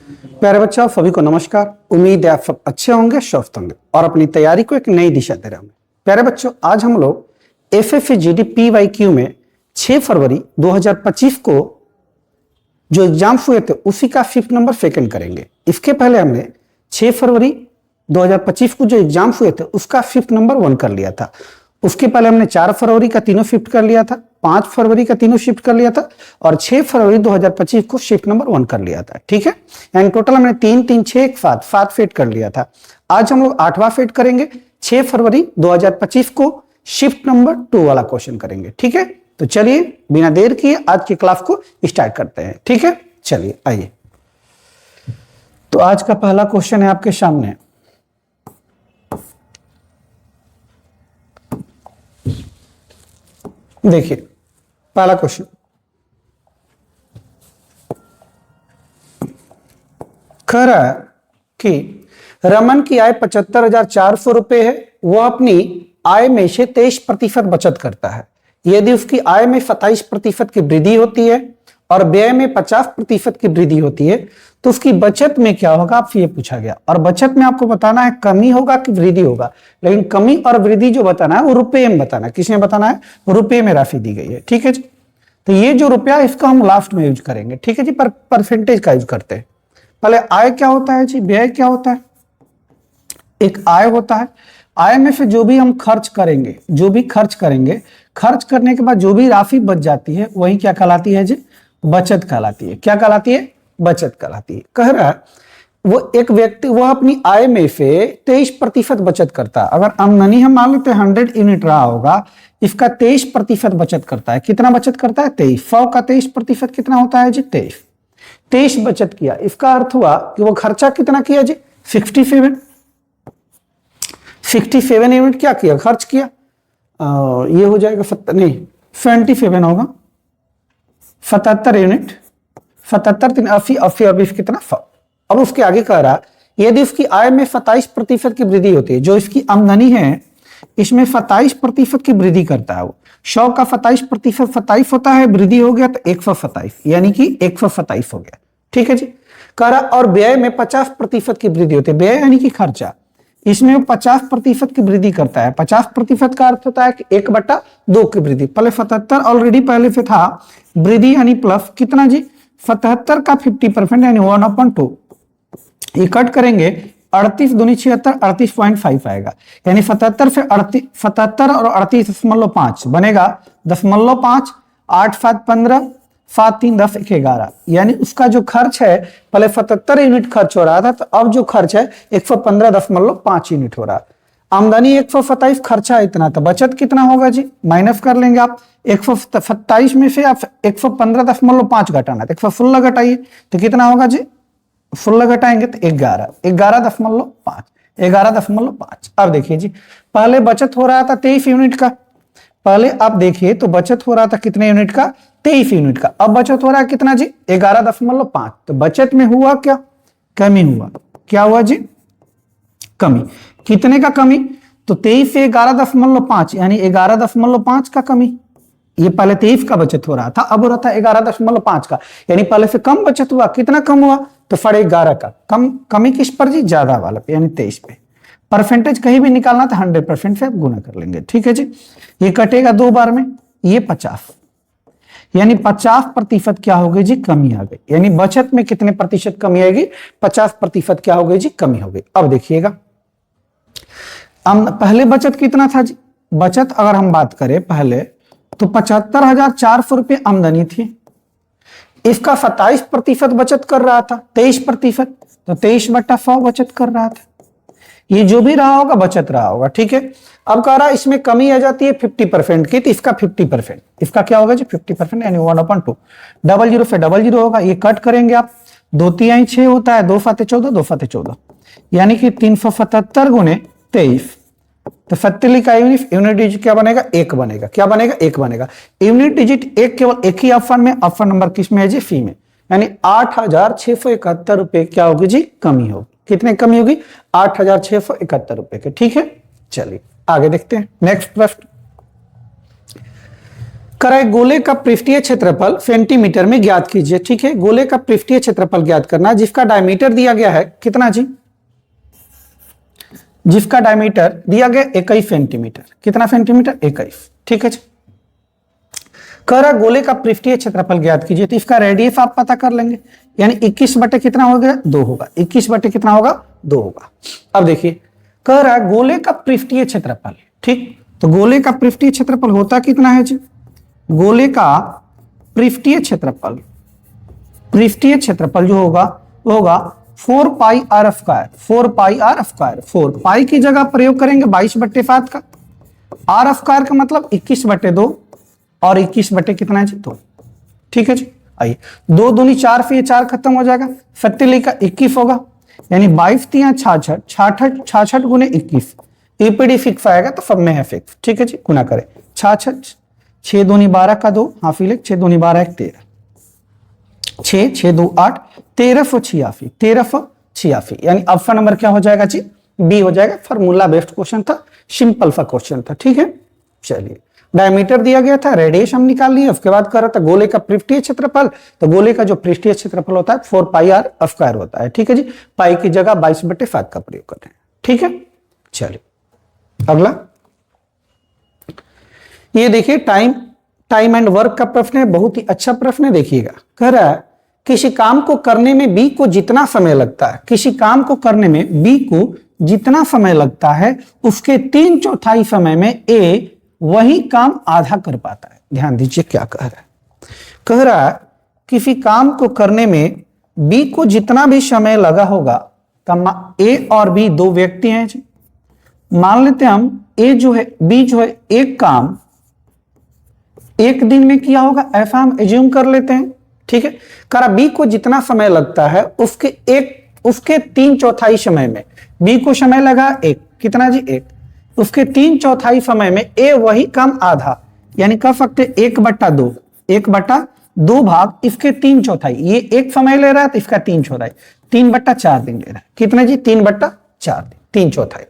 प्यारे बच्चों, सभी को नमस्कार। उम्मीद है आप सब अच्छे होंगे, स्वस्थ होंगे और अपनी तैयारी को एक नई दिशा दे रहे होंगे। प्यारे बच्चों, आज हम लोग FFA PYQ में 6 फरवरी 2025 को जो एग्जाम हुए थे उसी का 5th नंबर सेकंड करेंगे। इसके पहले हमने 6 फरवरी 2025 को जो एग्जाम हुए थे उसका 5th नंबर 1 कर लिया था। उसके पहले हमने 4 फरवरी का तीनों शिफ्ट कर लिया था, 5 फरवरी का तीनों शिफ्ट कर लिया था और 6 फरवरी 2025 को शिफ्ट नंबर 1 कर लिया था। ठीक है, यानी टोटल हमने 3 3 6 एक साथ 7 फेट कर लिया था। आज हम लोग 8वां फेट करेंगे, 6 फरवरी 2025 को शिफ्ट नंबर 2 वाला क्वेश्चन करेंगे। ठीक है, तो चलिए बिना देर किए आज की क्लास को स्टार्ट करते हैं। ठीक है, चलिए आइए। तो आज का पहला क्वेश्चन है आपके सामने। देखिए पहला क्वेश्चन, कह रहा है कि रमन की आय 75,400 रुपए है। वह अपनी आय में से 23% बचत करता है। यदि उसकी आय में 27% की वृद्धि होती है और व्यय में 50% की वृद्धि होती है तो उसकी बचत में क्या होगा, आपसे ये पूछा गया। और बचत में आपको बताना है कमी होगा कि वृद्धि होगा, लेकिन कमी और वृद्धि जो बताना है वो रुपये में बताना है। किसमें बताना है? रुपये में राशि दी गई है। ठीक है जी, तो ये जो रुपया इसका हम लास्ट में यूज करेंगे। ठीक है जी, पर परसेंटेज का यूज करते हैं। पहले आय क्या होता है जी, व्यय क्या होता है? एक आय होता है, आय में से जो भी हम खर्च करेंगे, खर्च करने के बाद जो भी राशि बच जाती है वही क्या कहलाती है जी? बचत कहलाती है। क्या कहलाती है? बचत कहलाती है। कह रहा है वो एक व्यक्ति वह अपनी आय में से 23% बचत करता है। अगर आमदनी हम मान लेते हैं 100 यूनिट रहा होगा, इसका 23% बचत करता है। कितना बचत करता है? 23। 100 का 23% कितना होता है जी? 23 बचत किया। इसका अर्थ हुआ कि वो खर्चा कितना किया जी? 67 यूनिट क्या किया? खर्च किया। ये हो जाएगा 77 होगा, 77 यूनिट। 77 3 80 80 और 20 कितना? 100। अब उसके आगे कह रहा यदि उसकी आय में 27% की वृद्धि होती है, जो इसकी आमदनी है इसमें 27% की वृद्धि करता है। वो 100 का 27% 27 होता है, वृद्धि हो गया तो 127, यानी कि 127 हो गया। ठीक है जी, कह रहा और व्यय में 50% की वृद्धि होती है। व्यय यानी कि खर्चा, इसमें 50% की वृद्धि करता है। 50% का अर्थ होता है कि 1/2 की वृद्धि। पहले 77 ऑलरेडी पहले से था, वृद्धि यानी प्लस कितना जी? 77 का 50% यानी 1/2। ये कट करेंगे, 38 दूनी 76, 38.5 आएगा। यानी 77 से 77 और 38.5 बनेगा 10.5, 8 7 15, 7 3 10 1 11। यानी उसका जो खर्च है, पहले 77 यूनिट खर्च हो रहा था, तो अब जो खर्च है 115.5 यूनिट हो रहा है। आमदनी 127, खर्चा इतना, तो बचत कितना होगा जी? माइनस कर लेंगे आप। 127 में से आप 115.5 घटाना, तो 116 घटाइए तो कितना होगा जी? 16 घटाएंगे तो 11.5। 11.5। अब देखिए जी, पहले बचत हो रहा था 23 यूनिट का। पहले आप देखिए तो बचत हो रहा था कितने यूनिट का? 23 यूनिट का। अब बचत हो रहा है कितना जी? 11.5। तो बचत में हुआ क्या? कमी हुआ। क्या हुआ जी? कमी। कितने का कमी? तो 23 से 11.5 यानी 11.5 का कमी। ये पहले 23 का बचत हो रहा था, अब हो रहा था 11.5 का, यानी पहले से कम बचत हुआ। कितना कम हुआ? तो 11.5 का कम। कमी किस पर जी? ज्यादा वाला पे, यानी 23 पे। परसेंटेज कहीं भी निकालना तो 100% से आप गुना कर लेंगे। ठीक है जी, ये कटेगा 2 बार में, ये 50, यानी 50% क्या हो गई जी? कमी आ गई। यानी बचत में कितने प्रतिशत कमी आएगी? 50% क्या हो गई जी? कमी हो गई। अब देखिएगा, पहले बचत कितना था जी? बचत अगर हम बात करें पहले तो 75,400 रुपये आमदनी थी। इसका 27% बचत कर रहा था, 23%, तो 23/100 बचत कर रहा था। ये जो भी रहा होगा बचत रहा होगा। ठीक है, अब कह रहा इसमें कमी आ जाती है 50% की, तो इसका 50%, इसका क्या होगा जी? 50% यानी 1/2। 00 से 00 होगा, ये कट करेंगे आप। 2 3 6 होता है, 2 7 14, 2 7 14, यानी कि 377 गुने 23। तो 70 का यूनिट डिजिट क्या बनेगा? 1 बनेगा। क्या बनेगा? 1 बनेगा। यूनिट डिजिट 1 केवल एक ही ऑप्शन में, ऑप्शन नंबर किस में है जी? सी में। यानी 8,671 रुपए क्या होगी जी? कमी होगी। कितने कमी होगी? 8,671 रुपए के। ठीक है, चलिए आगे देखते हैं नेक्स्ट प्रश्न। कह रहा है गोले का पृष्ठीय क्षेत्रफल सेंटीमीटर में ज्ञात कीजिए। ठीक है, गोले का पृष्ठीय क्षेत्रफल ज्ञात करना है जिसका डायमीटर दिया गया है कितना जी, जिसका डायमीटर दिया गया 21 सेंटीमीटर। कितना सेंटीमीटर, 21। ठीक है जी। कह रहा गोले का पृष्ठीय क्षेत्रफल ज्ञात कीजिए, तो इसका रेडियस आप पता कर लेंगे, यानी 21 बटे कितना हो गया, 2 होगा। 21 बटे कितना होगा, 2 होगा। अब देखिए कह रहा है गोले का पृष्ठीय क्षेत्रफल। ठीक, तो गोले का पृष्ठीय क्षेत्रफल होता कितना है जी, गोले का पृष्ठीय क्षेत्रफल, पृष्ठीय क्षेत्रफल जो होगा वो होगा 4 pi r square. 4 pi r square, 4 pi की जगह प्रयोग करेंगे 22 बटे 7 का, आर स्क्वायर का मतलब 21 बटे 2 और 21 बटे कितना है जी, 2। ठीक है जी। आइए 2 दूनी 4 से ये 4 खत्म हो जाएगा, 47 का 21 होगा, यानी 22 तिया 66, 66 गुने 21, ईपीडी फिक्स आएगा तो सब में है फिक्स। ठीक है जी, गुना करें 66, 6 दूनी 12 का 2, हाफी लिख 6 दूनी 12 1 13, 6 6 2 8, 1386, 1386, यानी ऑप्शन नंबर क्या हो जाएगा जी, बी हो जाएगा। फार्मूला बेस्ड क्वेश्चन था, सिंपल सा क्वेश्चन था। ठीक है, चलिए डायमीटर दिया गया था, रेडियस हम निकाल लिए, उसके बाद कर रहा था गोले का पृष्ठीय क्षेत्रफल, तो गोले का जो पृष्ठीय क्षेत्रफल होता है 4 पाई आर स्क्वायर होता है। ठीक है जी, पाई की जगह 22 बटे 7 का प्रयोग कर रहे हैं। ठीक है, चलिए अगला ये देखिए टाइम एंड वर्क का प्रश्न है, बहुत ही अच्छा प्रश्न है। देखिएगा कह रहा है किसी काम को करने में बी को जितना समय लगता है, किसी काम को करने में बी को जितना समय लगता है उसके 3/4 समय में ए वही काम आधा कर पाता है। ध्यान दीजिए क्या कह रहा है, कह रहा है किसी काम को करने में बी को जितना भी समय लगा होगा, तब ए और बी 2 व्यक्ति हैं जी। मान लेते हैं हम ए जो है, बी जो है एक काम 1 दिन में किया होगा, ऐसा हम एज्यूम कर लेते हैं। ठीक है, करा बी को जितना समय लगता है उसके 3/4 समय में बी को समय लगा 1, कितना जी 1, उसके 3/4 समय में ए वही काम आधा, यानी कह सकते 1/2, 1/2 भाग इसके 3/4, ये 1 समय ले रहा है तो इसका 3/4, 3/4 दिन ले रहा है। कितना जी, 3/4 दिन, 3/4।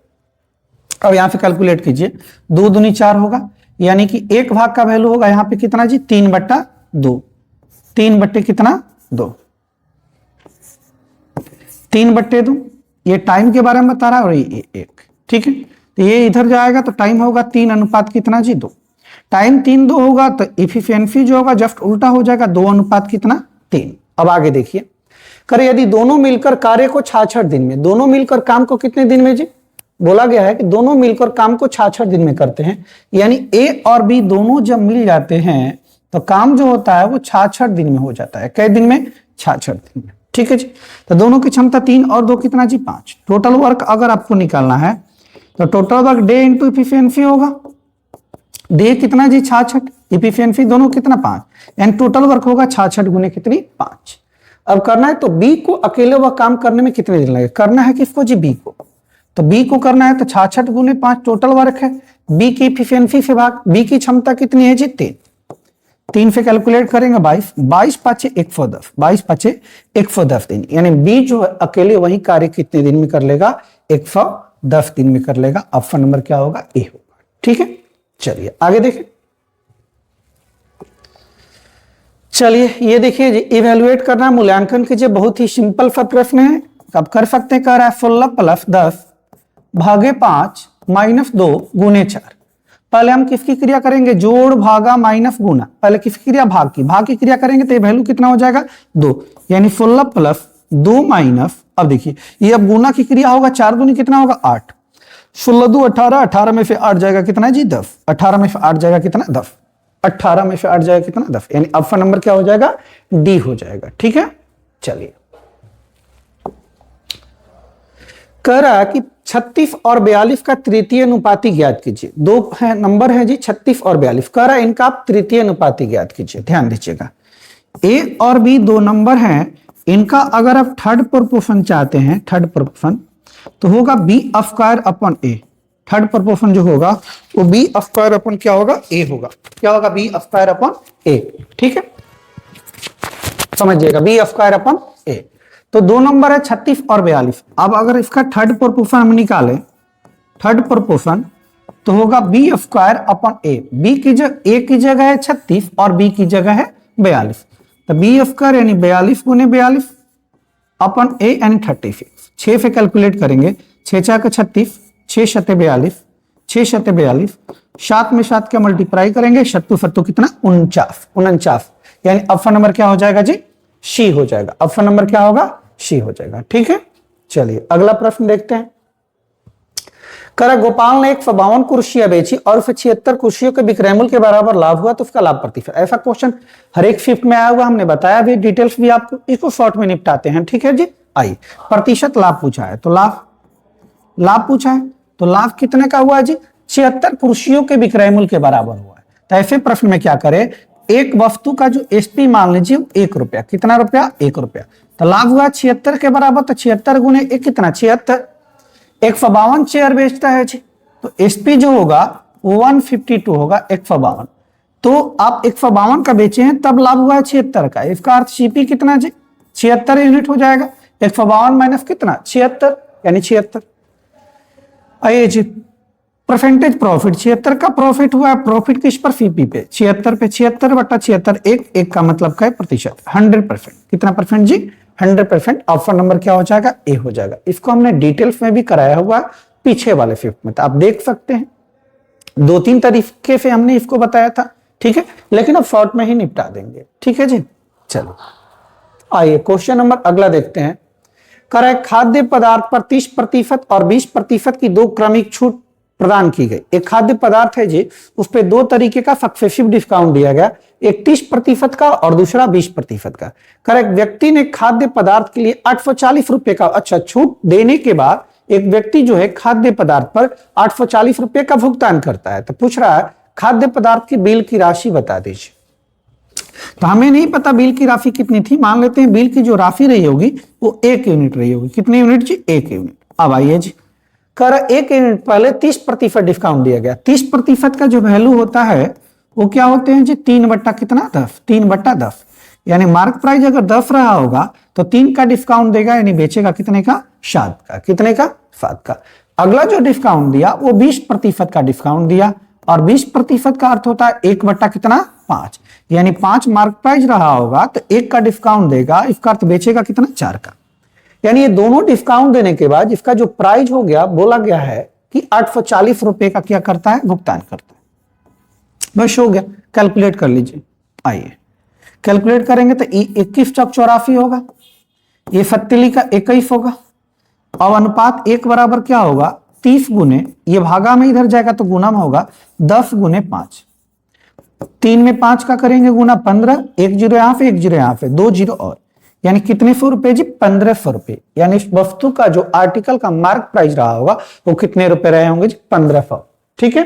अब यहां से कैलकुलेट कीजिए, 2 दूनी 4 होगा, यानी कि 1 भाग का वैल्यू होगा यहां पे कितना जी, 3/2, 3 बट्टे कितना 2, 3/2, ये टाइम के बारे में बता रहा है और ये 1। ठीक है, तो ये इधर जाएगा तो टाइम होगा 3 अनुपात कितना जी 2, टाइम 3 2 होगा तो इफिशियंसी जो होगा जस्ट उल्टा हो जाएगा, 2 अनुपात कितना 3। अब आगे देखिए, करे यदि दोनों मिलकर कार्य को 66 दिन में, दोनों मिलकर काम को कितने दिन में जी, बोला गया है कि दोनों मिलकर काम को 66 दिन में करते हैं, यानी ए और बी दोनों जब मिल जाते हैं तो काम जो होता है वो 66 दिन में हो जाता है। कै दिन में, 66 दिन में। ठीक है जी, तो दोनों की क्षमता 3 और 2 कितना जी 5। टोटल वर्क अगर आपको निकालना है तो total work day into efficiency होगा, डे कितना जी 66, इफिशियंसी दोनों कितना 5, यानी टोटल वर्क होगा 66 गुने कितनी 5। अब करना है तो बी को अकेले वह काम करने में कितने दिन लगे, करना है किसको जी, बी को, तो बी को करना है तो 66 गुने 5 टोटल वर्क है, बी की इफिशियंसी से भाग, बी की क्षमता कितनी है जी 3 से कैलकुलेट करेंगे 22, 22 5 110, 22 5 110 दिन, यानी बी जो है अकेले वही कार्य कितने दिन में कर लेगा, 110 दिन में कर लेगा। ऑप्शन नंबर क्या होगा, ए होगा। ठीक है, चलिए आगे देखें। चलिए ये देखिए जी, इवेलुएट करना, मूल्यांकन कीजिए, बहुत ही सिंपल सा प्रश्न है, अब कर सकते हैं। कह रहा है 16 + 10 भागे 5 - 2 गुने 4। पहले हम किसकी क्रिया करेंगे, जोड़ भागा माइनस गुना, पहले किसकी क्रिया, भाग की क्रिया करेंगे तो ये वैल्यू कितना हो जाएगा 2, यानी 16 + 2 माइनस, अब देखिए ये अब गुना की क्रिया होगा, 4 दूनी कितना होगा 8, 16 2 18, 18 में से 8 जाएगा कितना जी 10, 18 में से 8 जाएगा कितना 10, 18 में से 8 जाएगा कितना 10, यानी ऑप्शन नंबर क्या हो जाएगा, डी हो जाएगा। ठीक है, चलिए कह रहा है कि 36 और 42 का तृतीय अनुपाती ज्ञात कीजिए। 2 है नंबर है जी 36 और 42, कह रहा है इनका आप तृतीय अनुपाती ज्ञात कीजिए। ध्यान दीजिएगा, ए और बी 2 नंबर हैं, इनका अगर आप थर्ड प्रोपोर्शन चाहते हैं, थर्ड प्रोपोर्शन तो होगा बी स्क्वायर अपॉन ए, थर्ड प्रोपोर्शन जो होगा वो बी स्क्वायर अपॉन क्या होगा, ए होगा, क्या होगा बी स्क्वायर अपॉन ए। ठीक है, समझिएगा, बी स्क्वायर अपॉन ए। तो 2 नंबर है 36 और 42। अब अगर इसका थर्ड प्रोपोर्शन हम निकालें, थर्ड प्रोपोर्शन तो होगा बी स्क्वायर अपॉन ए। बी की जगह ए की जगह है 36 और बी की जगह है 42, तो बी स्क्वायर यानी 42 गुने 42 अपॉन ए यानी 36। 6 से कैलकुलेट करेंगे, 6 4 36, 6 7 42, 6 7 42, 7 में 7 का मल्टीप्लाई करेंगे, 7 7 कितना 49, यानी ऑप्शन नंबर क्या हो जाएगा जी, सी हो जाएगा। ऑप्शन नंबर क्या होगा, सी हो जाएगा। ठीक है, चलिए अगला प्रश्न देखते हैं। करा गोपाल ने 152 कुर्सियां बेची और उसे 76 कुर्सियों के विक्रय मूल्य के बराबर लाभ हुआ, तो उसका लाभ प्रतिशत। ऐसा क्वेश्चन हर एक शिफ्ट में आया हुआ, हमने बताया भी, डिटेल्स भी आपको, इसको शॉर्ट में निपटाते हैं। ठीक है जी, आइए प्रतिशत लाभ पूछा है, तो लाभ पूछा है, तो लाभ कितने का हुआ जी, 76 कुर्सियों के विक्रय मूल्य के बराबर हुआ है। तो ऐसे प्रश्न में क्या करें, एक वस्तु का जो एसपी मान लीजिए 1 रुपया, कितना रुपया, 1 रुपया, तो लाभ हुआ 76 के बराबर, तो 76 गुने 1 कितना 76। 152 चेयर बेचता है जी, तो एसपी जो होगा वो 152 होगा 152, तो आप 152 का बेचे हैं तब लाभ हुआ है 76 का, इसका अर्थ सीपी कितना जी, 76 यूनिट हो जाएगा। 152 माइनस कितना 76 यानी 76। आइए जी परसेंटेज प्रॉफिट, 76 का प्रॉफिट हुआ है, प्रॉफिट किस पर, सीपी पे, 76 पे 76 बटा 76, एक का मतलब क्या है प्रतिशत, 100%। कितना परसेंट जी, 100%। ऑप्शन नंबर क्या हो जाएगा, ए हो जाएगा। इसको हमने डिटेल्स में भी कराया हुआ पीछे वाले शिफ्ट में, तो आप देख सकते हैं 2-3 तरीके से हमने इसको बताया था। ठीक है, लेकिन अब शॉर्ट में ही निपटा देंगे। ठीक है जी, चलो आइए क्वेश्चन नंबर अगला देखते हैं। कर खाद्य पदार्थ पर 30% और 20% की 2 क्रमिक छूट प्रदान की गई। एक खाद्य पदार्थ है जी, उस पर 2 तरीके का सक्सेसिव डिस्काउंट दिया गया, एक 30% का और दूसरा 20% का। करेक्ट, व्यक्ति ने खाद्य पदार्थ के लिए 840 रुपए का, अच्छा, छूट देने के बाद एक व्यक्ति जो है खाद्य पदार्थ पर 840 रुपए का भुगतान करता है, तो पूछ रहा है खाद्य पदार्थ की बिल की राशि बता दीजिए। तो हमें नहीं पता बिल की राशि कितनी थी, मान लेते हैं बिल की जो राशि रही होगी वो 1 यूनिट रही होगी। कितनी यूनिट जी, 1 यूनिट। अब आइए जी, कर 1 यूनिट पहले 30% डिस्काउंट दिया गया। 30% का जो वैल्यू होता है वो क्या होते हैं जी, 3 बट्टा कितना 10, 3 बट्टा 10, यानी मार्क प्राइस अगर 10 रहा होगा तो 3 का डिस्काउंट देगा, यानी बेचेगा कितने का, 7 का। कितने का, 7 का। अगला जो डिस्काउंट दिया वो 20% का डिस्काउंट दिया, और 20% का अर्थ होता है 1 बट्टा कितना 5, यानी 5 मार्क प्राइस रहा होगा तो 1 का डिस्काउंट देगा, इसका अर्थ बेचेगा कितना 4 का। यानी ये दोनों डिस्काउंट देने के बाद इसका जो प्राइस हो गया, बोला गया है कि 840 रुपए का क्या करता है, भुगतान करता है। बस हो गया, कैलकुलेट कर लीजिए। आइए कैलकुलेट करेंगे तो 21 चौक 84 होगा, ये 47 का 21 होगा, और अनुपात 1 बराबर क्या होगा, 30 गुने, ये भागा में इधर जाएगा तो गुना में होगा 10 गुने 5, 3 में 5 का करेंगे गुना 15, 1 जीरो यहां पे 1 जीरो यहां पे 2 जीरो और, यानी कितने 100 रुपए जी, 1500 रुपए। यानी इस वस्तु का जो आर्टिकल का मार्क प्राइस रहा होगा वो कितने रुपए रहे होंगे जी, 1500। ठीक है,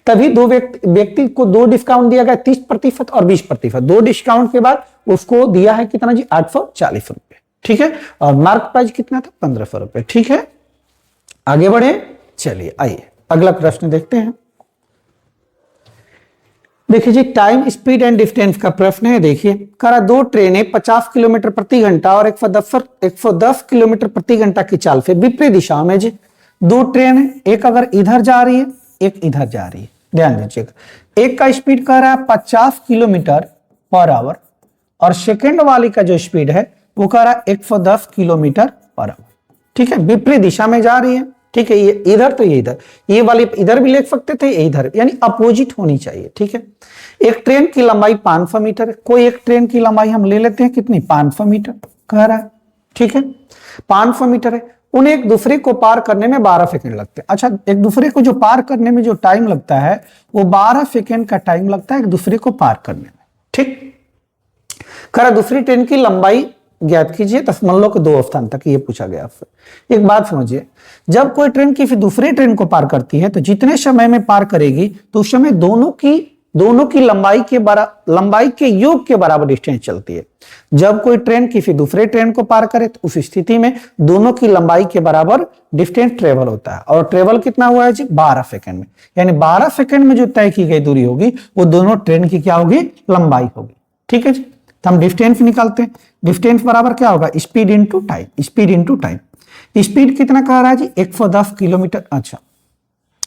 तभी दो व्यक्ति को 2 डिस्काउंट दिया गया, 30% और 20%। 2 डिस्काउंट के बाद उसको दिया है कितना जी, 840 रुपए। ठीक है, और मार्क प्राइस कितना था, 1500 रुपए। ठीक है, आगे बढ़े, चलिए आइए अगला प्रश्न देखते हैं। देखिए जी, टाइम स्पीड एंड डिस्टेंस का प्रश्न है। देखिए, करा 2 ट्रेनें 50 किलोमीटर प्रति घंटा और 110 किलोमीटर प्रति घंटा की चाल से विपरीत दिशा में जी 2 ट्रेन है, एक अगर इधर जा रही है, एक इधर जा रही है। ध्यान दीजिएगा, एक का स्पीड कह रहा है 50 किलोमीटर पर आवर, और सेकेंड वाली का जो स्पीड है वो कह रहा है 110 किलोमीटर पर आवर। ठीक है, विपरीत दिशा में जा रही है। ठीक है, ये इधर तो ये इधर, ये वाली इधर भी लिख सकते थे, ये इधर, यानी अपोजिट होनी चाहिए। ठीक है, एक ट्रेन की लंबाई 500 मीटर है, कोई एक ट्रेन की लंबाई हम ले लेते हैं कितनी, 500 मीटर कह रहा है। ठीक है, 500 मीटर है, उन्हें एक दूसरे को पार करने में 12 सेकंड लगते हैं। अच्छा, एक दूसरे को जो पार करने में जो टाइम लगता है वो 12 सेकंड का टाइम लगता है एक दूसरे को पार करने में। ठीक, करा दूसरी ट्रेन की लंबाई ज्ञात कीजिए, दशमलव के 2 स्थान तक, ये पूछा गया आपसे। एक बात समझिए, जब कोई ट्रेन किसी दूसरी ट्रेन को पार करती है तो जितने समय में पार करेगी तो उस समय दोनों की लंबाई के योग के बराबर डिस्टेंस चलती है। जब कोई ट्रेन किसी दूसरे ट्रेन को पार करे तो उस स्थिति में दोनों की लंबाई के बराबर डिस्टेंस ट्रेवल होता है, और ट्रेवल कितना हुआ है जी, 12 सेकंड में। यानी 12 सेकंड में जो तय की गई दूरी होगी वो दोनों ट्रेन की क्या होगी, लंबाई होगी। ठीक है जी, तो हम डिस्टेंस निकालते हैं। डिस्टेंस बराबर क्या होगा, speed into time. Speed into time, speed कितना कह रहा है जी, 110 किलोमीटर। अच्छा,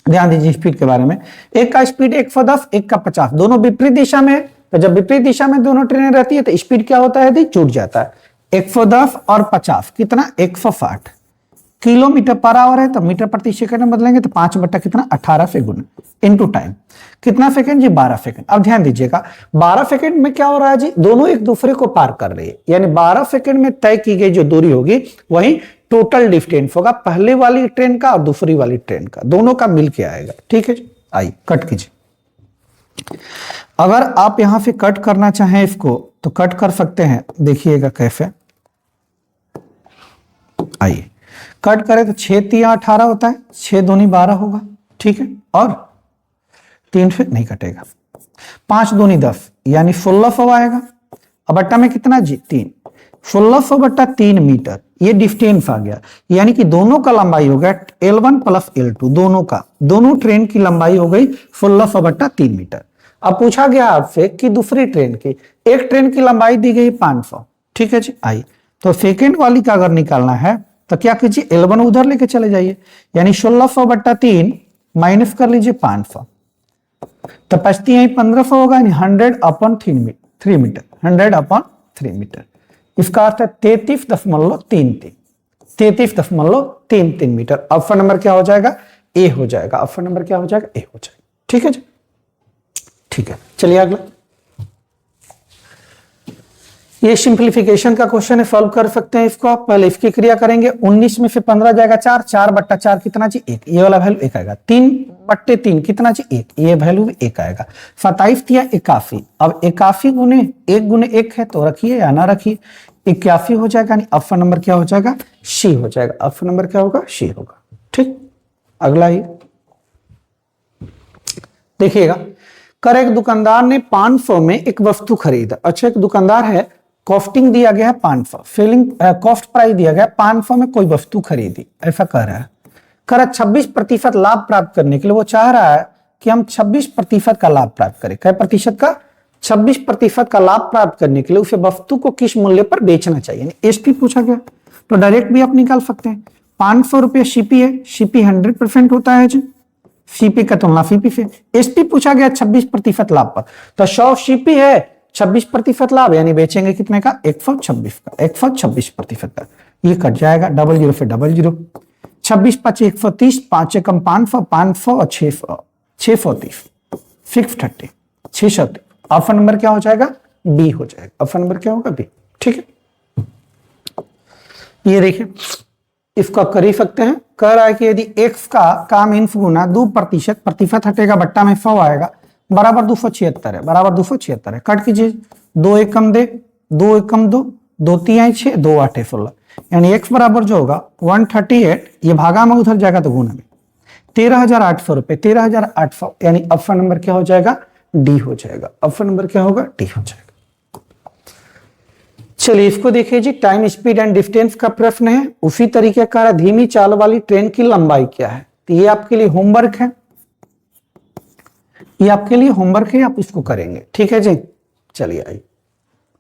ध्यान दीजिए स्पीड के बारे में, एक का स्पीड 110, एक का 50, दोनों विपरीत दिशा में है। तो जब विपरीत दिशा में दोनों ट्रेनें रहती है तो स्पीड क्या होता है, जुड़ जाता है। 110 और 50 कितना, 160 किलोमीटर पर आवर है, तो मीटर प्रति सेकंड में बदलेंगे तो 5 बट्टा कितना, 18 से गुना इनटू टाइम कितना सेकंड जी, 12 सेकंड। अब ध्यान दीजिएगा 12 सेकंड में क्या हो रहा है जी, दोनों एक दूसरे को पार कर रही है, यानी 12 सेकंड में तय की गई जो दूरी होगी वही टोटल डिस्टेंस होगा, पहले वाली ट्रेन का और दूसरी वाली ट्रेन का, दोनों का मिल के आएगा। ठीक है, आइए कट कीजिए। अगर आप यहां से कट करना चाहें इसको तो कट कर सकते हैं, देखिएगा कैसे। आइए कट करें तो 6 3 18 होता है, 6 दूनी 12 होगा। ठीक है, और 3 से नहीं कटेगा, 5 दूनी 10 यानी 1600 आएगा। अब बट्टा में कितना जी, 3, 1600 बट्टा 3 मीटर, ये डिस्टेंस आ गया, यानी कि दोनों का लंबाई हो गया L1 प्लस L2, दोनों का, दोनों ट्रेन की लंबाई हो गई 1600 बट्टा 3 मीटर। अब पूछा गया आपसे कि दूसरी ट्रेन की, एक ट्रेन की लंबाई दी गई 500। ठीक है जी, आइए तो सेकेंड वाली का अगर निकालना है तो क्या कीजिए, L1 उधर लेके चले जाइए, यानी 1600 बट्टा 3 माइनस कर लीजिए 500, तो बचती है 1500 होगा, 100/3 मीटर, 100/3 मीटर। इसका अर्थ है 33.33, 33.33 मीटर। ऑप्शन नंबर क्या हो जाएगा, ए हो जाएगा। ऑप्शन नंबर क्या हो जाएगा, ए हो जाएगा। ठीक है जी, ठीक है, चलिए अगला। ये सिंप्लीफिकेशन का क्वेश्चन है, सॉल्व कर सकते हैं इसको आप। पहले इसकी क्रिया करेंगे, 19 में से 15 जाएगा 4, 4 बट्टा 4 कितना जी, 1, ये वाला वैल्यू 1 आएगा। 3 बट्टे 3 कितना जी, 1, ये वैल्यू भी 1 आएगा। 27 दिया 81, अब 81 गुने 1 गुने 1 है तो रखिए या ना रखिए, 81 हो जाएगा, यानी ऑप्शन नंबर क्या हो जाएगा, सी हो जाएगा। ऑप्शन नंबर क्या होगा, सी होगा। ठीक, अगला ही देखिएगा, कर एक दुकानदार ने 500 में एक वस्तु खरीदा। अच्छा, एक दुकानदार है, कॉस्टिंग दिया गया है 500, सेलिंग कॉस्ट प्राइस दिया गया 500 में कोई वस्तु खरीदी, ऐसा कह रहा है। कर 26% लाभ प्राप्त करने के लिए वो चाह रहा है कि हम 26% का लाभ प्राप्त करें। कै प्रतिशत का, 26% का लाभ प्राप्त करने के लिए उसे वस्तु को किस मूल्य पर बेचना चाहिए, एसपी पूछा गया। तो डायरेक्ट भी आप निकाल सकते हैं, 500 रुपये सीपी है, सीपी 100% होता है जी, सीपी का तुलना सीपी से। एसपी पूछा गया 26% लाभ पर, तो 100 सीपी है, 26% लाभ, यानी बेचेंगे कितने का, 126 का, 126% का। ये कट जाएगा, 00 से 00, 26 5 130, 5 एकम 500, 500 और 600, 630, 630, 630। ऑप्शन नंबर क्या हो जाएगा, बी हो जाएगा। ऑप्शन नंबर क्या होगा, बी। ठीक है, ये देखिए इसको आप कर ही सकते हैं। कह रहा है कि यदि x का मीन्स गुना 2%, प्रतिशत हटेगा, बट्टा में 100 आएगा, बराबर 276 है, बराबर 276 है। कट कीजिए, 2 एकम दे, 2 एकम 2, 2 3 6, 2 8 16, यानी x बराबर जो होगा 138, ये भागा में उधर जाएगा तो गुना में 13,800 रुपए, 13,800, यानी ऑप्शन नंबर क्या हो जाएगा, डी हो जाएगा। ऑप्शन नंबर क्या होगा, डी हो जाएगा। चलिए इसको देखिए जी, टाइम स्पीड एंड डिस्टेंस का प्रश्न है। उसी तरीके का धीमी चाल वाली ट्रेन की लंबाई क्या है, तो ये आपके लिए होमवर्क है, ये आपके लिए होमवर्क है, आप इसको करेंगे। ठीक है जी, चलिए आइए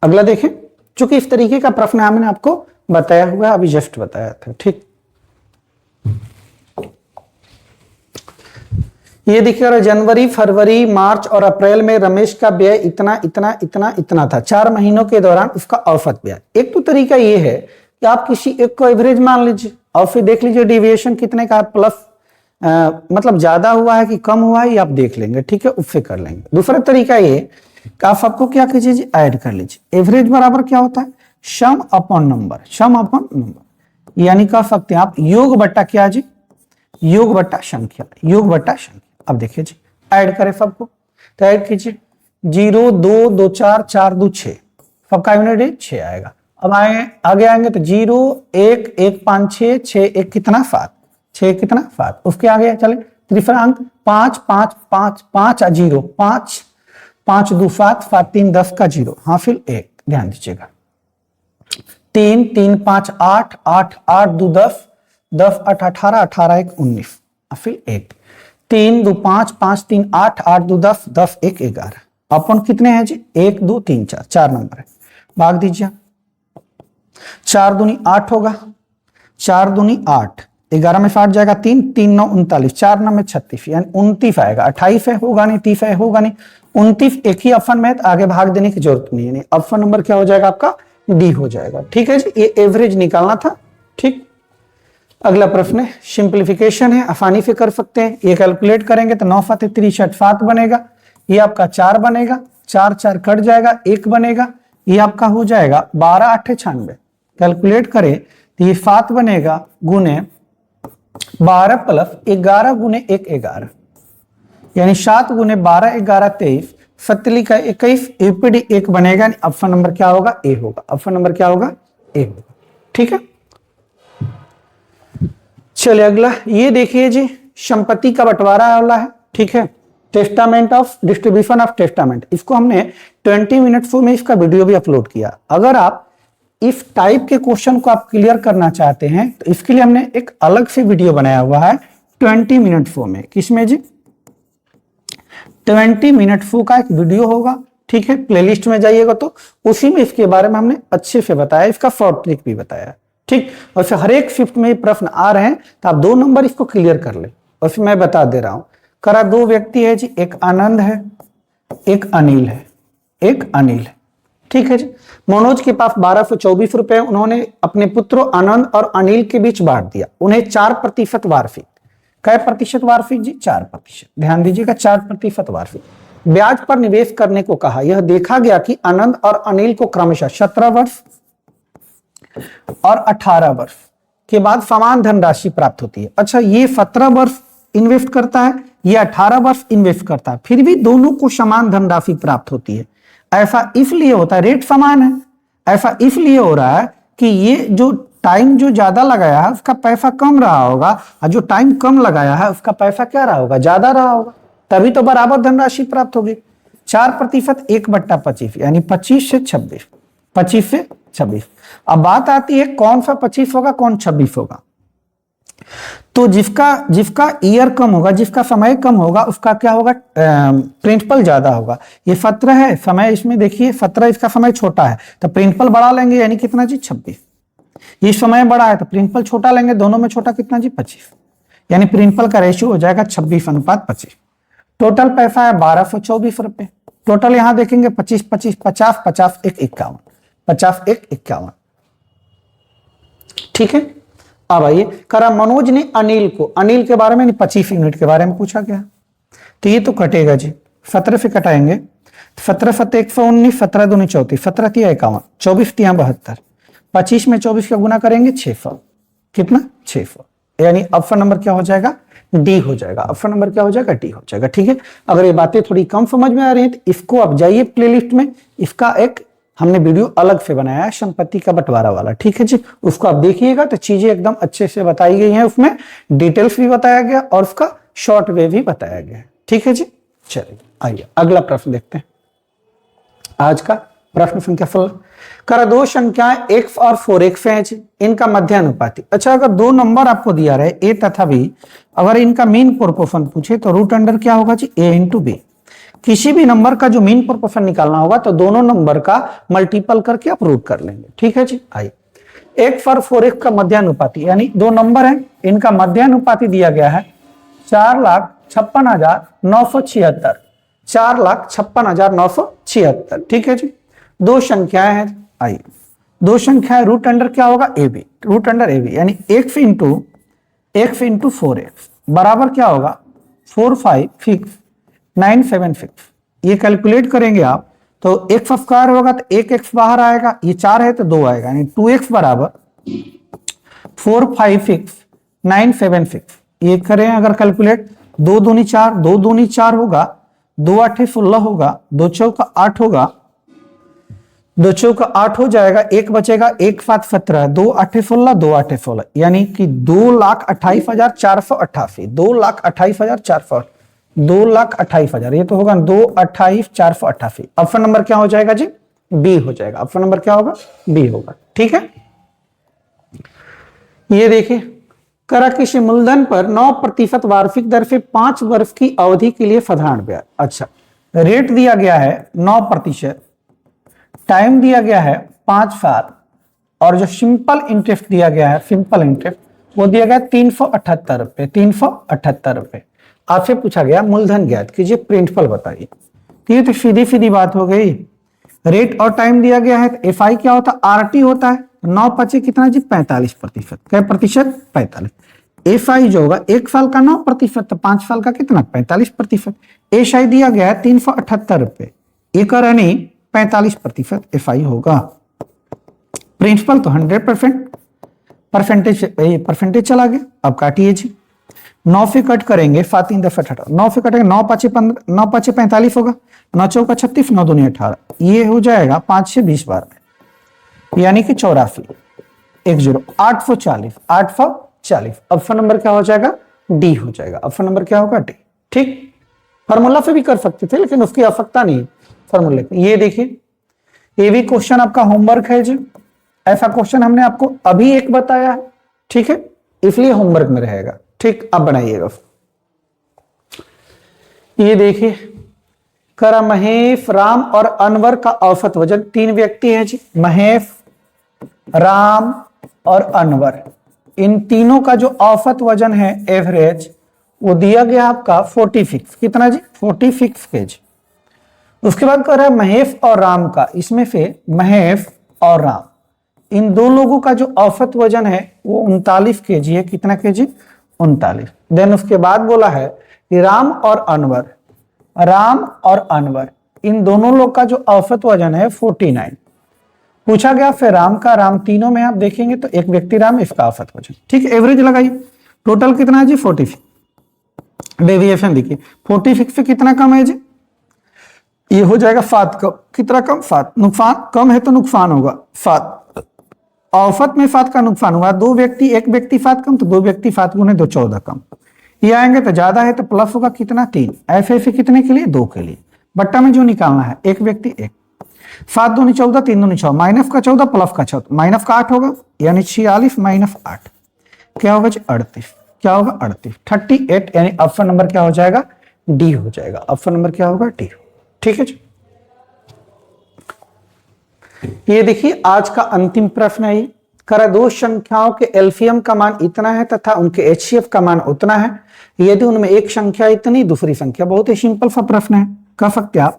अगला देखें। चूंकि इस तरीके का प्रश्न मैंने आपको बताया हुआ है, अभी जस्ट बताया था। ठीक, ये देखिए, जनवरी फरवरी मार्च और अप्रैल में रमेश का व्यय इतना इतना इतना इतना था। 4 महीनों के दौरान उसका औसत व्यय। एक तो तरीका ये है कि आप किसी एक को एवरेज मान लीजिए और फिर देख लीजिए डेविएशन कितने का, प्लस मतलब ज्यादा हुआ है कि कम हुआ है, ये आप देख लेंगे। ठीक है, उससे कर लेंगे। दूसरा तरीका ये कि आप सबको क्या कीजिए, ऐड कर लीजिए। एवरेज बराबर क्या होता है, सम अपॉन नंबर, सम अपॉन नंबर, यानी कह सकते हैं आप योग बट्टा क्या जी, योग बट्टा संख्या, योग बट्टा संख्या। अब देखिए जी, ऐड करें सबको, तो ऐड कीजिए, 0 2 2 4 4 2 6, सबका यूनिट 6 आएगा। अब आगे आएंगे तो 0 1 1 5 6 6 1 कितना 7, 6 कितना 7। उसके आगे चले तीसरा अंक 5 5 5 5 0 5 5 2 7 7 3 10 का 0, हाँ फिर 1, ध्यान दीजिएगा। 3 3 5 8 8 8 2 10 10 8 18 18 1 19, फिर 1, 3 2 5 5 3 8 8 2 10 10 1 11। अपन कितने हैं जी, 1 2 3 4, 4 नंबर है। भाग दीजिए, 4 दूनी 8 होगा, 4 दूनी 8, 11 में 8 जाएगा 3, 3 9 39, 4 9 में 36, यानी 29 आएगा। 28 है होगा नहीं, 30 है होगा नहीं, 29 एक ही ऑप्शन में है, तो आगे भाग देने की जरूरत नहीं है। ऑप्शन नंबर क्या हो जाएगा आपका? डी हो जाएगा। ठीक है जी, ये एवरेज निकालना था। ठीक, अगला प्रश्न है, सिंप्लीफिकेशन है, आसानी से कर सकते हैं। ये कैलकुलेट करेंगे तो 9 7 63 7 बनेगा, ये आपका 4 बनेगा, 4 4 कट जाएगा, 1 बनेगा, ये आपका हो जाएगा 12 8 96। कैलकुलेट करें तो ये 7 बनेगा गुने 12 प्लस 11 गुने 1 11, यानी 7 गुने 12 11 23, 7 का 21, यूपीडी 1 बनेगा। ऑप्शन नंबर क्या होगा? ए होगा। ऑप्शन नंबर क्या होगा? ए होगा। ठीक है, चलिए अगला ये देखिए जी, संपत्ति का बंटवारा वाला है। ठीक है, testament of distribution of testament, इसको हमने 20 मिनट में इसका वीडियो भी अपलोड किया। अगर आप इस टाइप के क्वेश्चन को आप क्लियर करना चाहते हैं तो इसके लिए हमने एक अलग से वीडियो बनाया हुआ है 20 मिनट में। किसमें जी? 20 मिनट का एक वीडियो होगा। ठीक है, प्लेलिस्ट में जाइएगा तो उसी में इसके बारे में हमने अच्छे से बताया, इसका शॉर्ट ट्रिक भी बताया। ठीक, और फिर हर एक शिफ्ट में प्रश्न आ रहे हैं तो आप 2 नंबर इसको क्लियर कर ले। और फिर मैं बता दे रहा हूं, करा 2 व्यक्ति है जी, एक आनंद है, एक अनिल है, एक अनिल है। ठीक है जी, मनोज के पास 1224 रुपए, उन्होंने अपने पुत्रों आनंद और अनिल के बीच बांट दिया। उन्हें 4% वार्षिक, कै प्रतिशत वार्षिक जी? 4%। ध्यान दीजिएगा, 4% वार्षिक ब्याज पर निवेश करने को कहा। यह देखा गया कि आनंद और अनिल को क्रमशः 17 वर्ष और 18 वर्ष के बाद समान धनराशि प्राप्त होती है। अच्छा, ये 17 वर्ष इन्वेस्ट करता है, ये 18 वर्ष इन्वेस्ट करता है, फिर भी दोनों को समान धनराशि प्राप्त होती है। ऐसा इसलिए होता है, रेट समान है, ऐसा इसलिए हो रहा है कि ये जो टाइम जो ज्यादा लगाया है उसका पैसा कम रहा होगा, और जो टाइम कम लगाया है उसका पैसा क्या रहा होगा? ज्यादा रहा होगा, तभी तो बराबर धनराशि प्राप्त होगी। 4% 1/25, यानी 25 से 26, 25 से 26। अब बात आती है कौन सा 25 होगा, कौन 26 होगा? तो जिसका ईयर कम होगा, जिसका समय कम होगा, उसका क्या होगा? प्रिंसिपल ज्यादा होगा। ये 17 है समय, इसमें देखिए 17, इसका समय छोटा है तो प्रिंसिपल बढ़ा लेंगे, यानी कितना जी? 26। ये समय बड़ा है तो प्रिंसिपल छोटा लेंगे, दोनों में छोटा कितना जी? 25, यानी प्रिंसिपल का रेशियो हो जाएगा 26:25। टोटल पैसा है 1224 रुपए। टोटल यहां देखेंगे 25 25 50 50 1 51, 50 1 51। ठीक है, अब आइए, करा मनोज ने अनिल को, अनिल के बारे में नहीं 25 यूनिट के बारे में पूछा गया, तो ये तो कटेगा जी, 17 से कटाएंगे, 17 7 119, 17 दूनी 34, 17 तिया 51, 24 तिया 72, 25 में 24 का गुना करेंगे 600, कितना? 600, यानी ऑप्शन नंबर क्या हो जाएगा? डी हो जाएगा। ऑप्शन नंबर क्या हो जाएगा? डी हो जाएगा। ठीक है, अगर ये बातें थोड़ी कम समझ में आ रही है तो इसको आप जाइए प्लेलिस्ट में, इसका एक हमने वीडियो अलग से बनाया है संपत्ति का बंटवारा वाला। ठीक है जी, उसको आप देखिएगा तो चीजें एकदम अच्छे से बताई गई हैं, उसमें डिटेल्स भी बताया गया और उसका शॉर्ट वे भी बताया गया। ठीक है जी, चलिए आइए अगला प्रश्न देखते हैं। आज का प्रश्न संख्या 16, करा 2 संख्याएं x और 4x हैं जी, इनका मध्यानुपाती। अच्छा, अगर 2 नंबर आपको दिया रहे a तथा b, अगर इनका मीन प्रोपोर्शन पूछे तो रूट अंडर क्या होगा जी? a into B. किसी भी नंबर का जो मीन प्रोपोर्शन निकालना होगा तो दोनों नंबर का मल्टीपल करके आप रूट कर लेंगे। ठीक है जी, आइए, x और 4x का मध्यानुपाती, यानी 2 नंबर हैं, इनका मध्यानुपाती दिया गया है 4,56,976, 4,56,976। ठीक है जी, 2 संख्याएं हैं, आइए 2 संख्याएं, रूट अंडर क्या होगा? A B, root under A B, यानी x इंटू 4x बराबर क्या होगा? 456,976। ये कैलकुलेट करेंगे आप तो x स्क्वायर होगा तो 1x बाहर आएगा, ये 4 है तो 2 आएगा, यानी 2x बराबर 456,976। ये करें अगर कैलकुलेट, 2 दूनी 4, 2 दूनी 4 होगा, 2 8 16 होगा, 2 चौका 8 होगा, 2 चौका 8 हो जाएगा, 1 बचेगा, 1 7 17, 2 8 16, 2 8 16, यानी कि 2,28,488, 2,28,400, 2,28,000, ये तो होगा 2,28,488। ऑप्शन नंबर क्या हो जाएगा जी? बी हो जाएगा। ऑप्शन नंबर क्या होगा? बी होगा। ठीक है, ये देखिए, करा किसी मूलधन पर 9% वार्षिक दर से 5 वर्ष की अवधि के लिए साधारण ब्याज। अच्छा, रेट दिया गया है 9%, टाइम दिया गया है 5 साल, और जो सिंपल इंटरेस्ट दिया गया है, सिंपल इंटरेस्ट वो दिया गया 378 रुपए, 378 रुपए। आपसे पूछा गया मूलधन ज्ञात कीजिए, प्रिंसिपल बताइए। ये तो सीधी सीधी बात हो गई। रेट और टाइम दिया गया है, तो एफ आई क्या होता है, आरटी होता है। 9 × कितना जी, 45%। क्या प्रतिशत, 45। एफ आई जो होगा 1 साल का 9%, तो 5 साल का कितना, 45%। एश आई दिया गया है 378 रुपए, एक यानी 45% एफ आई होगा। प्रिंसिपल तो 100%, परसेंटेज चला गया। अब काटिए जी, 9 से कट करेंगे, 7 × 10 18, 9 से कटेंगे, 9 × 5 = 15, 9 × 5 = 45 होगा, 9 × 4 = 36, 9 × 2 = 18, ये हो जाएगा 5 से 20 बार में, यानी कि 84, 840, 840। ऑप्शन नंबर क्या हो जाएगा, डी हो जाएगा। ऑप्शन नंबर क्या होगा, डी। ठीक, फॉर्मूला से भी कर सकते थे, लेकिन उसकी आवश्यकता नहीं फॉर्मूले की। ये देखिए, ये भी क्वेश्चन आपका होमवर्क है जी। ऐसा क्वेश्चन हमने आपको अभी एक बताया है, ठीक है, इसलिए होमवर्क में रहेगा। ठीक, अब बनाइएगा। ये देखिए, करा महेश, राम और अनवर का औसत वजन, 3 व्यक्ति हैं जी, महेश, राम और अनवर, इन तीनों का जो औसत वजन है एवरेज, वो दिया गया आपका 46, कितना जी, 46 kg। उसके बाद कह रहा है महेश और राम का, इसमें से महेश और राम इन दो लोगों का जो औसत वजन है वो 39 kg है। कितना kg, 39। देन उसके बाद बोला है कि राम और अनवर इन दोनों लोग का जो औसत वजन है 49। पूछा गया फिर राम का, राम तीनों में आप देखेंगे तो एक व्यक्ति राम, इसका औसत वजन। ठीक है, एवरेज लगाइए। टोटल कितना है जी, 46। डेविएशन देखिए, 46 से कितना कम है जी, ये हो जाएगा 7 कम। कितना कम, 7। नुकसान कम है तो नुकसान होगा 7, औसत में 7 का नुकसान हुआ। 2 व्यक्ति, एक व्यक्ति 7 कम, तो 2 व्यक्ति 7 × 2 14 कम। ये आएंगे तो ज्यादा है तो प्लस होगा कितना, 3। ऐसे ऐसे कितने के लिए, 2 के लिए। बट्टा में जो निकालना है, एक व्यक्ति 1, 7 दूनी 14, 3 दूनी 6, माइनस का 14 प्लस का 14, माइनस का 8 होगा, यानी 46 माइनस 8 क्या होगा जी, 38। क्या होगा, 38, 38, यानी ऑप्शन नंबर क्या हो जाएगा, डी हो जाएगा। ऑप्शन नंबर क्या होगा, डी। ठीक है जी। ये देखिए, आज का अंतिम प्रश्न है। करा दो संख्याओं के एलसीएम का मान इतना है तथा उनके एचसीएफ का मान उतना है, यदि उनमें एक संख्या इतनी, दूसरी संख्या। बहुत ही सिंपल सा प्रश्न है। कह सकते आप,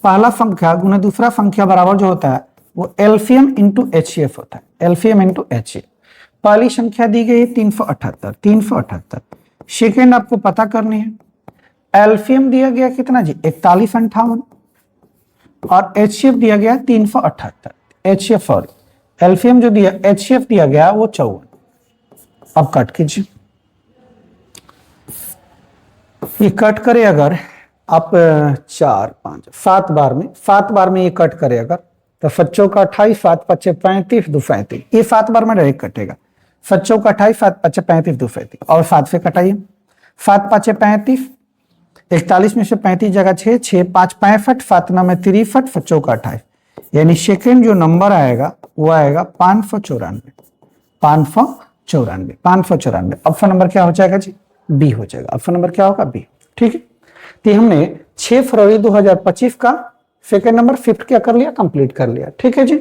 पहला संख्या गुना दूसरा संख्या बराबर जो होता है वो एलसीएम इंटू एचसीएफ होता है। LCM into HCF. पहली संख्या दी गई 378, 378। सेकेंड आपको पता करनी है, एलसीएम दिया गया कितना जी, 41 58, और एचसीएफ दिया गया 378। एचसीएफ सॉरी, एलसीएम जो दिया, एचसीएफ दिया गया वो 54। अब कट कीजिए, ये कट करे अगर आप 4 5 7 बार में, 7 बार में ये कट करे अगर, तो 7 का 28, 7 5 35, 2 35, ये 7 बार में डायरेक्ट कटेगा। 7 का 28, 7 5 35, 2 35, और 7 से कटाइए। 7 5 35, 41 में से 35 जगह 6, 6 5 65, 7 9 में 63, 7 का 28, यानी सेकेंड जो नंबर आएगा वो आएगा 594। 594, 594। ऑप्शन नंबर क्या हो जाएगा जी, बी हो जाएगा। ऑप्शन नंबर क्या होगा, बी। ठीक है, तो हमने 6 फरवरी 2025 का सेकेंड नंबर शिफ्ट क्या कर लिया, कंप्लीट कर लिया। ठीक है जी,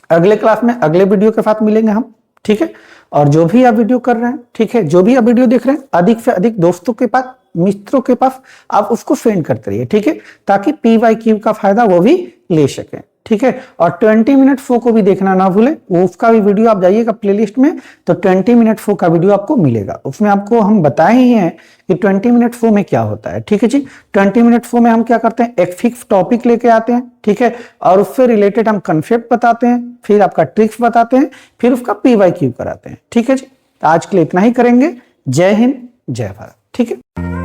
अगले क्लास में अगले वीडियो के साथ मिलेंगे हम। ठीक है, और जो भी आप वीडियो कर रहे हैं, ठीक है, जो भी आप वीडियो देख रहे हैं, अधिक से अधिक दोस्तों के पास, मित्रों के पास आप उसको सेंड करते रहिए। ठीक है, ताकि PYQ का फायदा वो भी ले सकें। ठीक है, और 20 मिनट शो को भी देखना ना भूले, वो उसका भी वीडियो आप जाइएगा प्लेलिस्ट में, तो 20 मिनट शो का वीडियो आपको मिलेगा। उसमें आपको हम बताए ही हैं कि 20 मिनट शो में क्या होता है। ठीक है जी, 20 मिनट शो में हम क्या करते हैं, एक फिक्स टॉपिक लेके आते हैं। ठीक है, और उससे रिलेटेड हम कंसेप्ट बताते हैं, फिर आपका ट्रिक्स बताते हैं, फिर उसका PYQ कराते हैं। ठीक है जी, आज के लिए इतना ही करेंगे। जय हिंद, जय भारत। ठीक है।